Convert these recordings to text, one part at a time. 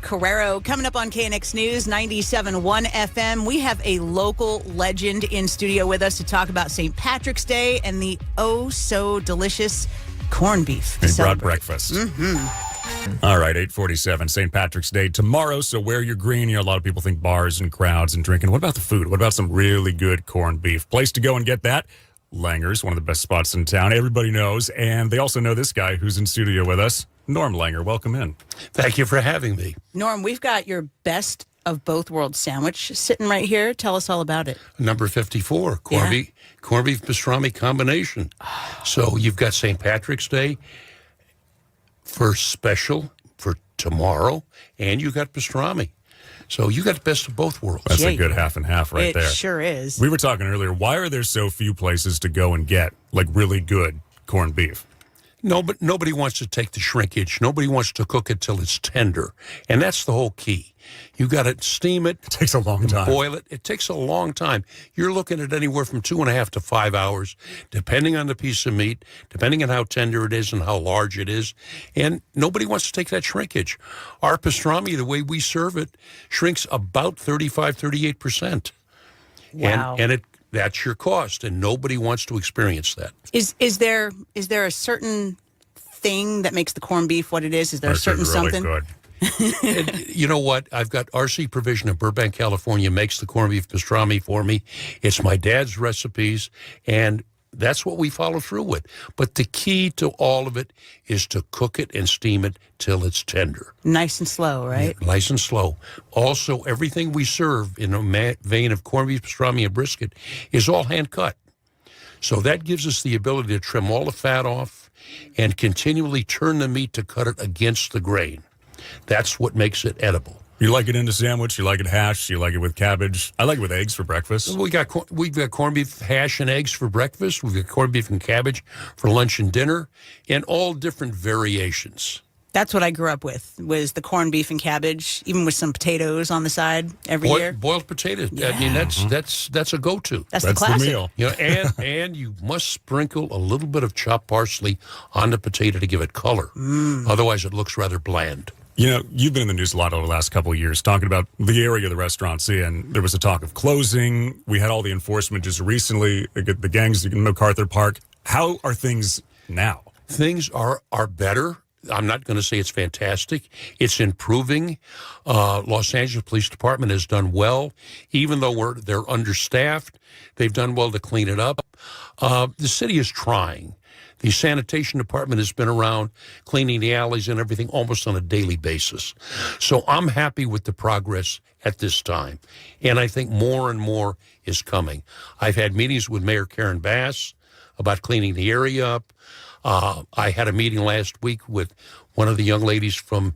Carrero. Coming up on KNX News 97.1 FM, we have a local legend in studio with us to talk about St. Patrick's Day and the oh-so-delicious corned beef. He brought breakfast. All right, 8:47, St. Patrick's Day tomorrow, so wear your green. A lot of people think bars and crowds and drinking. What about the food? What about some really good corned beef? Place to go and get that? Langer's, one of the best spots in town. Everybody knows, and they also know this guy who's in studio with us, Norm Langer. Welcome in. Thank you for having me. Norm, we've got your best of both worlds sandwich sitting right here. Tell us all about it. Number 54, corned beef pastrami combination. So you've got St. Patrick's Day for special for tomorrow, and you got pastrami. So you got the best of both worlds. That's a good half and half right there. It sure is. We were talking earlier, why are there so few places to go and get, like, really good corned beef? No, but nobody wants to take the shrinkage. Nobody wants to cook it till it's tender. And that's the whole key. You got to steam it. It takes a long time. Boil it. It takes a long time. You're looking at anywhere from 2.5 to 5 hours, depending on the piece of meat, depending on how tender it is and how large it is. And nobody wants to take that shrinkage. Our pastrami, the way we serve it, shrinks about 35-38%. Wow. And that's your cost, and nobody wants to experience that. Is there a certain thing that makes the corned beef what it is? Is there a certain really something? Good. And you know what? I've got RC Provision in Burbank, California, makes the corned beef pastrami for me. It's my dad's recipes, and that's what we follow through with. But the key to all of it is to cook it and steam it till it's tender. Nice and slow, right? Yeah, nice and slow. Also, everything we serve in a vein of corned beef pastrami and brisket is all hand cut. So that gives us the ability to trim all the fat off and continually turn the meat to cut it against the grain. That's what makes it edible. You like it in a sandwich? You like it hashed? You like it with cabbage? I like it with eggs for breakfast. We've got corned beef hash and eggs for breakfast. We've got corned beef and cabbage for lunch and dinner, and all different variations. That's what I grew up with, was the corned beef and cabbage, even with some potatoes on the side every year. Boiled potatoes. Yeah. I mean, that's a go-to. That's the classic. The meal. You know, and you must sprinkle a little bit of chopped parsley on the potato to give it color. Otherwise, it looks rather bland. You know, you've been in the news a lot over the last couple of years talking about the area the restaurant's in. There was a talk of closing. We had all the enforcement just recently, the gangs in MacArthur Park. How are things now? Things are better. I'm not going to say it's fantastic. It's improving. Los Angeles Police Department has done well. Even though they're understaffed, they've done well to clean it up. The city is trying. The sanitation department has been around cleaning the alleys and everything almost on a daily basis. So I'm happy with the progress at this time. And I think more and more is coming. I've had meetings with Mayor Karen Bass about cleaning the area up. I had a meeting last week with one of the young ladies from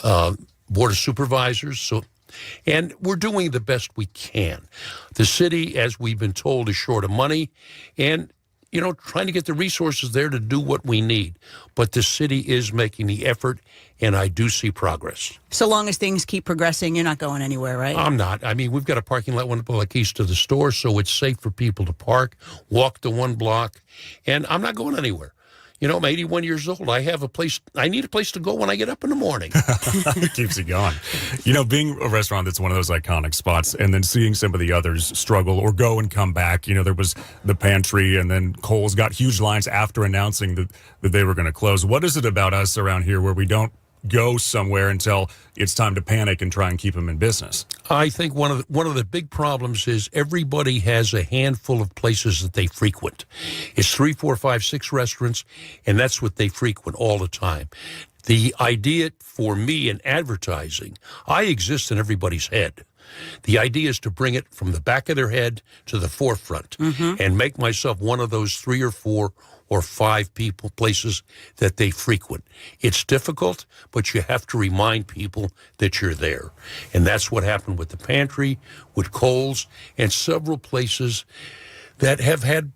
Board of Supervisors. And we're doing the best we can. The city, as we've been told, is short of money. And trying to get the resources there to do what we need. But the city is making the effort, and I do see progress. So long as things keep progressing, you're not going anywhere, right? I'm not. I mean, we've got a parking lot one block east of the store, so it's safe for people to park, walk the 1 block, and I'm not going anywhere. I'm 81 years old. I need a place to go when I get up in the morning. It keeps you going. Being a restaurant that's one of those iconic spots and then seeing some of the others struggle or go and come back. There was the pantry, and then Kohl's got huge lines after announcing that they were going to close. What is it about us around here where we don't go somewhere until it's time to panic and try and keep them in business? I think one of the big problems is everybody has a handful of places that they frequent. It's 3, 4, 5, 6 restaurants, and that's what they frequent all the time. The idea for me in advertising, I exist in everybody's head. The idea is to bring it from the back of their head to the forefront and make myself one of those 3 or 4 or 5 places that they frequent. It's difficult, but you have to remind people that you're there. And that's what happened with the pantry, with Kohl's, and several places that have had,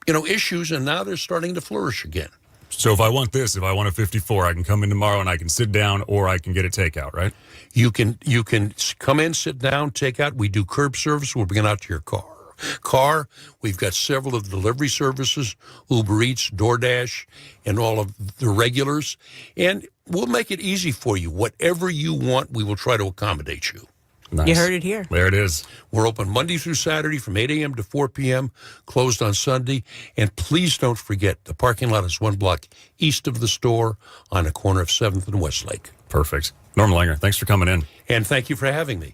issues, and now they're starting to flourish again. So if I want a 54, I can come in tomorrow and I can sit down, or I can get a takeout, right? You can come in, sit down, take out. We do curb service. We'll bring it out to your car. car. We've got several of the delivery services, Uber Eats, DoorDash, and all of the regulars. And we'll make it easy for you. Whatever you want, we will try to accommodate you. Nice. You heard it here. There it is. We're open Monday through Saturday from 8 a.m. to 4 p.m., closed on Sunday. And please don't forget, the parking lot is 1 block east of the store on the corner of 7th and Westlake. Perfect. Norm Langer, thanks for coming in. And thank you for having me.